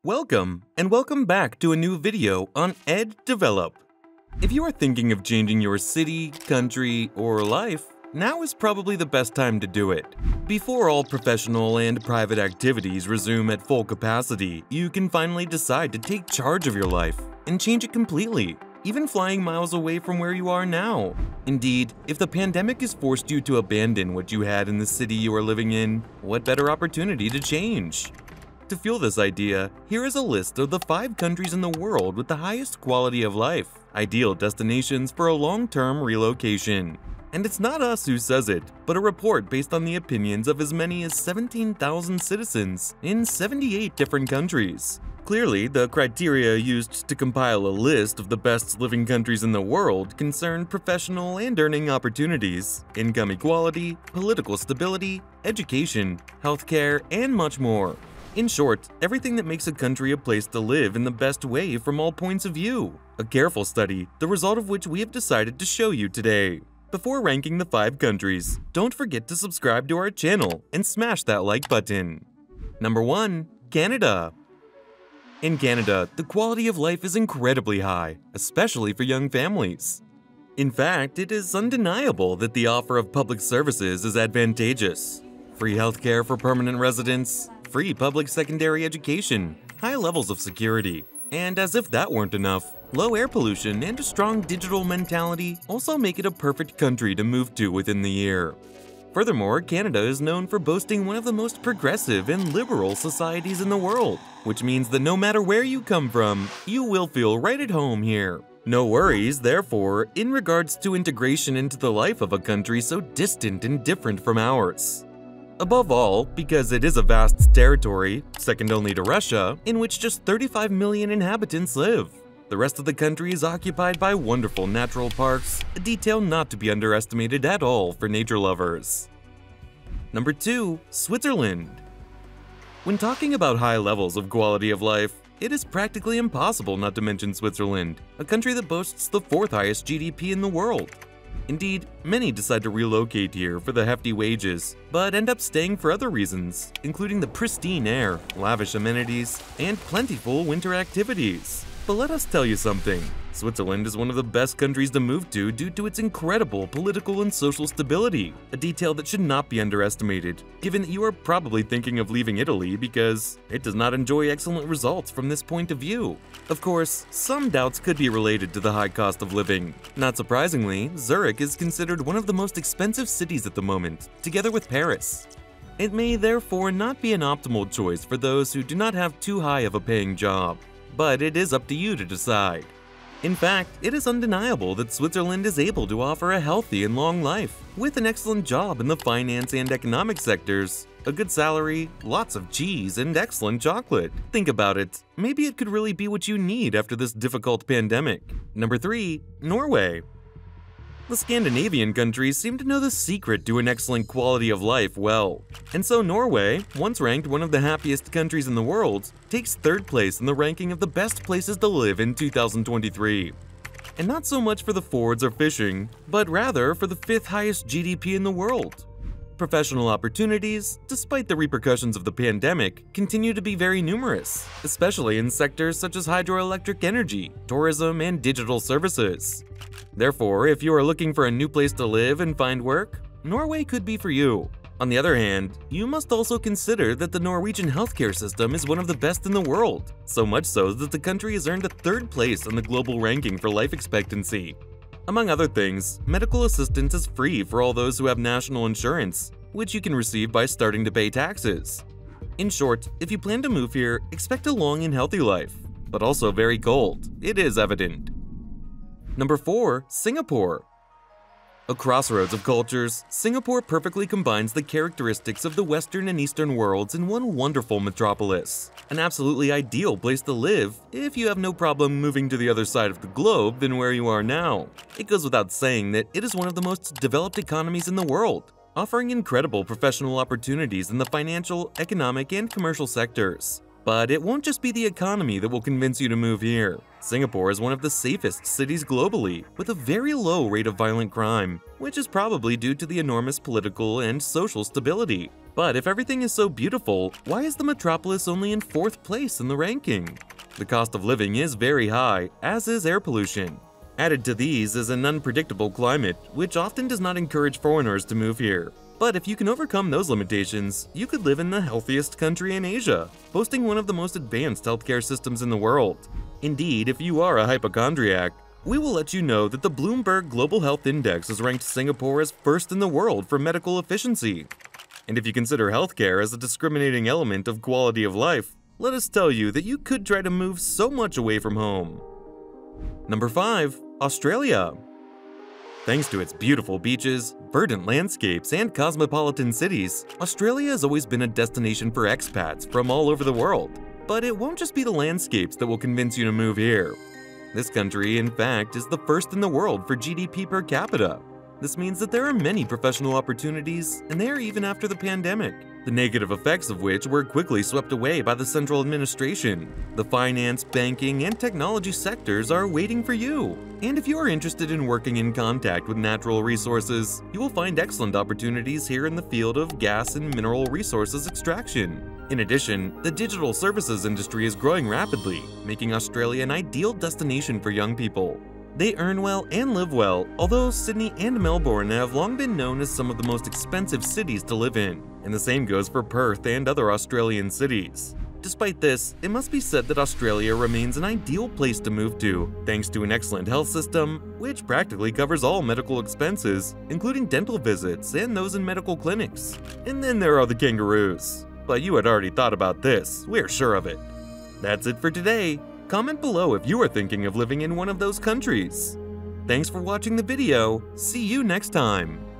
Welcome, and welcome back to a new video on EdDevelop. If you are thinking of changing your city, country, or life, now is probably the best time to do it. Before all professional and private activities resume at full capacity, you can finally decide to take charge of your life and change it completely, even flying miles away from where you are now. Indeed, if the pandemic has forced you to abandon what you had in the city you are living in, what better opportunity to change? To fuel this idea, here is a list of the 5 countries in the world with the highest quality of life, ideal destinations for a long-term relocation. And it's not us who says it, but a report based on the opinions of as many as 17,000 citizens in 78 different countries. Clearly, the criteria used to compile a list of the best living countries in the world concern professional and earning opportunities, income equality, political stability, education, healthcare, and much more. In short, everything that makes a country a place to live in the best way from all points of view. A careful study, the result of which we have decided to show you today. Before ranking the 5 countries, don't forget to subscribe to our channel and smash that like button. Number 1. Canada. In Canada, the quality of life is incredibly high, especially for young families. In fact, it is undeniable that the offer of public services is advantageous. Free healthcare for permanent residents, free public secondary education, high levels of security, and as if that weren't enough, low air pollution and a strong digital mentality also make it a perfect country to move to within the year. Furthermore, Canada is known for boasting one of the most progressive and liberal societies in the world, which means that no matter where you come from, you will feel right at home here. No worries, therefore, in regards to integration into the life of a country so distant and different from ours. Above all, because it is a vast territory, second only to Russia, in which just 35 million inhabitants live. The rest of the country is occupied by wonderful natural parks, a detail not to be underestimated at all for nature lovers. Number 2. Switzerland. When talking about high levels of quality of life, it is practically impossible not to mention Switzerland, a country that boasts the 4th highest GDP in the world. Indeed, many decide to relocate here for the hefty wages, but end up staying for other reasons, including the pristine air, lavish amenities, and plentiful winter activities. But let us tell you something, Switzerland is one of the best countries to move to due to its incredible political and social stability, a detail that should not be underestimated, given that you are probably thinking of leaving Italy because it does not enjoy excellent results from this point of view. Of course, some doubts could be related to the high cost of living. Not surprisingly, Zurich is considered one of the most expensive cities at the moment, together with Paris. It may therefore not be an optimal choice for those who do not have too high of a paying job, but it is up to you to decide. In fact, it is undeniable that Switzerland is able to offer a healthy and long life, with an excellent job in the finance and economic sectors, a good salary, lots of cheese, and excellent chocolate. Think about it, maybe it could really be what you need after this difficult pandemic. Number 3. Norway. The Scandinavian countries seem to know the secret to an excellent quality of life well. And so Norway, once ranked one of the happiest countries in the world, takes 3rd place in the ranking of the best places to live in 2023. And not so much for the fords or fishing, but rather for the 5th highest GDP in the world. Professional opportunities, despite the repercussions of the pandemic, continue to be very numerous, especially in sectors such as hydroelectric energy, tourism, and digital services. Therefore, if you are looking for a new place to live and find work, Norway could be for you. On the other hand, you must also consider that the Norwegian healthcare system is one of the best in the world, so much so that the country has earned a 3rd place on the global ranking for life expectancy. Among other things, medical assistance is free for all those who have national insurance, which you can receive by starting to pay taxes. In short, if you plan to move here, expect a long and healthy life, but also very cold, it is evident. Number 4. Singapore. A crossroads of cultures, Singapore perfectly combines the characteristics of the Western and Eastern worlds in one wonderful metropolis. An absolutely ideal place to live if you have no problem moving to the other side of the globe than where you are now. It goes without saying that it is one of the most developed economies in the world, offering incredible professional opportunities in the financial, economic, and commercial sectors. But it won't just be the economy that will convince you to move here. Singapore is one of the safest cities globally, with a very low rate of violent crime, which is probably due to the enormous political and social stability. But if everything is so beautiful, why is the metropolis only in 4th place in the ranking? The cost of living is very high, as is air pollution. Added to these is an unpredictable climate, which often does not encourage foreigners to move here. But if you can overcome those limitations, you could live in the healthiest country in Asia, boasting one of the most advanced healthcare systems in the world. Indeed, if you are a hypochondriac, we will let you know that the Bloomberg Global Health Index has ranked Singapore as 1st in the world for medical efficiency. And if you consider healthcare as a discriminating element of quality of life, let us tell you that you could try to move so much away from home. Number 5. Australia. Thanks to its beautiful beaches, verdant landscapes, and cosmopolitan cities, Australia has always been a destination for expats from all over the world. But it won't just be the landscapes that will convince you to move here. This country, in fact, is the 1st in the world for GDP per capita. This means that there are many professional opportunities, and they are even after the pandemic, the negative effects of which were quickly swept away by the central administration. The finance, banking, and technology sectors are waiting for you. And if you are interested in working in contact with natural resources, you will find excellent opportunities here in the field of gas and mineral resources extraction. In addition, the digital services industry is growing rapidly, making Australia an ideal destination for young people. They earn well and live well, although Sydney and Melbourne have long been known as some of the most expensive cities to live in, and the same goes for Perth and other Australian cities. Despite this, it must be said that Australia remains an ideal place to move to, thanks to an excellent health system, which practically covers all medical expenses, including dental visits and those in medical clinics. And then there are the kangaroos. But you had already thought about this, we're sure of it. That's it for today. Comment below if you are thinking of living in one of those countries. Thanks for watching the video. See you next time.